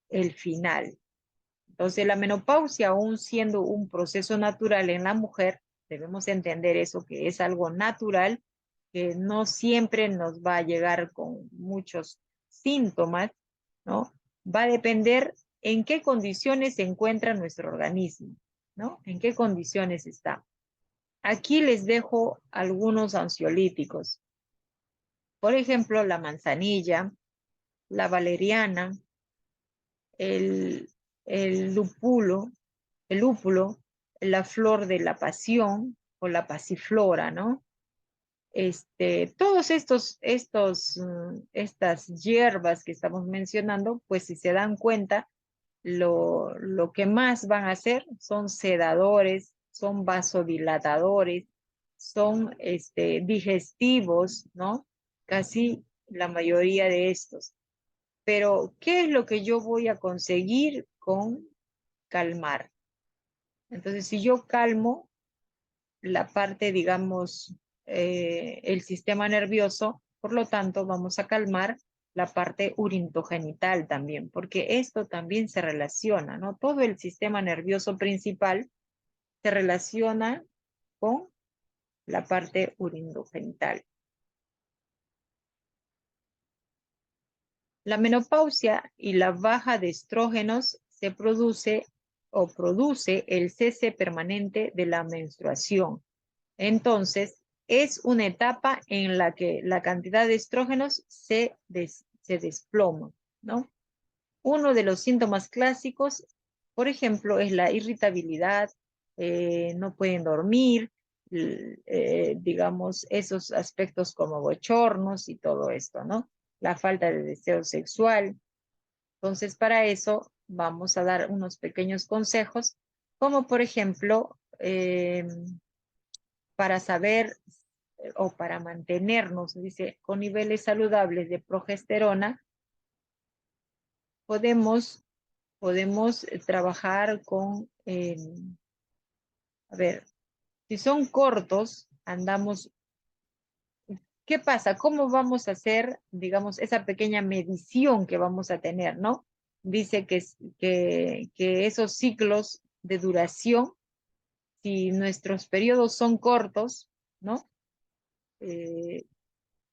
el final. Entonces la menopausia, aún siendo un proceso natural en la mujer, debemos entender eso, que es algo natural, que no siempre nos va a llegar con muchos síntomas, ¿no? Va a depender en qué condiciones se encuentra nuestro organismo, ¿no? En qué condiciones está. Aquí les dejo algunos ansiolíticos. Por ejemplo, la manzanilla, la valeriana, el, el lúpulo, la flor de la pasión o la pasiflora, ¿no? Todos estas hierbas que estamos mencionando, pues si se dan cuenta, lo que más van a hacer son sedadores, son vasodilatadores, son digestivos, ¿no? Casi la mayoría de estos. Pero, ¿qué es lo que yo voy a conseguir con calmar? Entonces, si yo calmo la parte, digamos, el sistema nervioso, por lo tanto, vamos a calmar la parte urinogenital también, porque esto también se relaciona, ¿no? Todo el sistema nervioso principal se relaciona con la parte urinogenital. La menopausia y la baja de estrógenos se produce el cese permanente de la menstruación. Entonces, es una etapa en la que la cantidad de estrógenos se desploma, ¿no? Uno de los síntomas clásicos, por ejemplo, es la irritabilidad, no pueden dormir, digamos, esos aspectos como bochornos y todo esto, ¿no? La falta de deseo sexual. Entonces, para eso vamos a dar unos pequeños consejos, como por ejemplo, para saber o para mantenernos, dice, con niveles saludables de progesterona, podemos trabajar con, a ver, si son cortos, andamos, ¿qué pasa? ¿Cómo vamos a hacer, digamos, esa pequeña medición que vamos a tener, ¿no? Dice que esos ciclos de duración, si nuestros periodos son cortos, ¿no? Eh,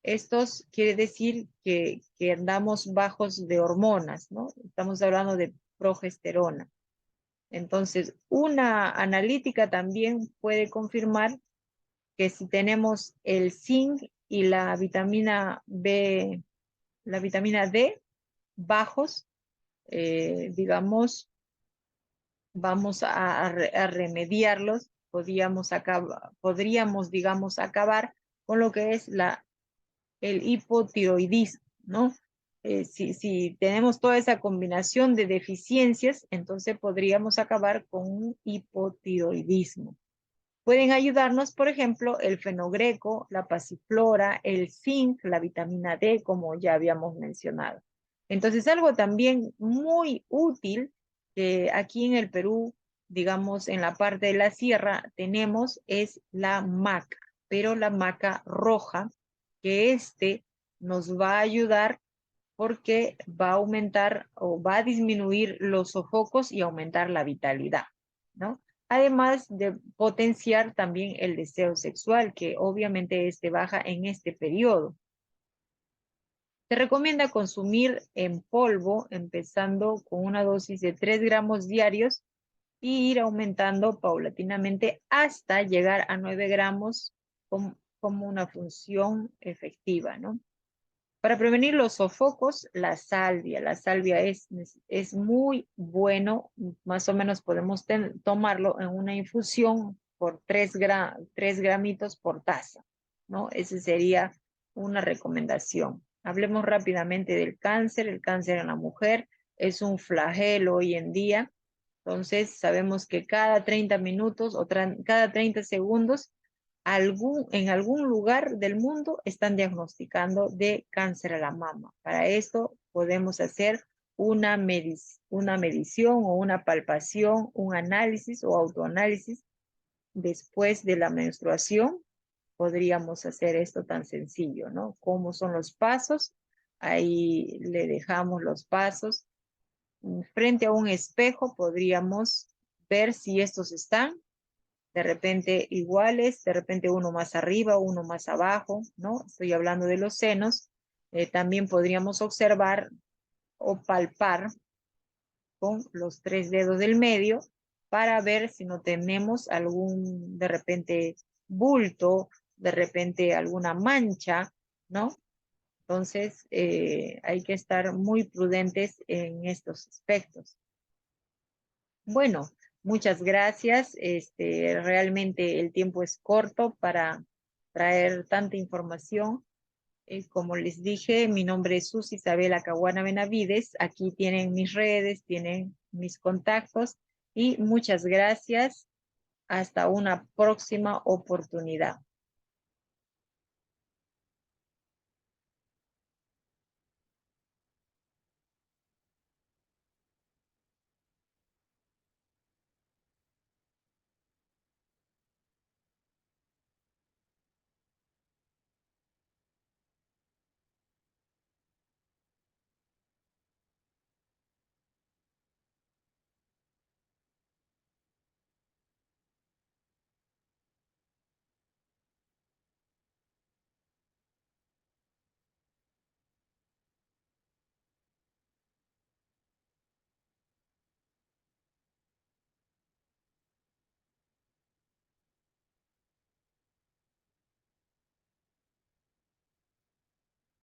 estos quiere decir que andamos bajos de hormonas, ¿no? Estamos hablando de progesterona. Entonces, una analítica también puede confirmar que si tenemos el zinc y la vitamina B, la vitamina D bajos, digamos, vamos a remediarlos, podríamos, digamos, acabar con lo que es el hipotiroidismo, ¿no? Si tenemos toda esa combinación de deficiencias, entonces podríamos acabar con un hipotiroidismo. Pueden ayudarnos, por ejemplo, el fenogreco, la pasiflora, el zinc, la vitamina D, como ya habíamos mencionado. Entonces, algo también muy útil que aquí en el Perú, digamos, en la parte de la sierra, tenemos es la maca, pero la maca roja, que nos va a ayudar porque va a aumentar o va a disminuir los sofocos y aumentar la vitalidad, ¿no? Además de potenciar también el deseo sexual, que obviamente baja en este periodo. Se recomienda consumir en polvo, empezando con una dosis de 3 gramos diarios y ir aumentando paulatinamente hasta llegar a 9 gramos como una función efectiva, ¿no? Para prevenir los sofocos, la salvia. La salvia es muy bueno, más o menos podemos tomarlo en una infusión por 3 gramitos por taza, ¿no? Esa sería una recomendación. Hablemos rápidamente del cáncer. El cáncer en la mujer es un flagelo hoy en día. Entonces, sabemos que cada 30 minutos o cada 30 segundos en algún lugar del mundo están diagnosticando de cáncer a la mama. Para esto podemos hacer una medición o una palpación, un análisis o autoanálisis después de la menstruación. Podríamos hacer esto tan sencillo, ¿no? ¿Cómo son los pasos? Ahí le dejamos los pasos. Frente a un espejo podríamos ver si estos están de repente iguales, de repente uno más arriba, uno más abajo, ¿no? Estoy hablando de los senos. También podríamos observar o palpar con los 3 dedos del medio para ver si no tenemos algún, de repente, bulto, de repente alguna mancha, ¿no? Entonces, hay que estar muy prudentes en estos aspectos. Bueno, muchas gracias. Realmente el tiempo es corto para traer tanta información. Como les dije, mi nombre es Susy Isabela Caguana Benavides. Aquí tienen mis redes, tienen mis contactos y muchas gracias. Hasta una próxima oportunidad.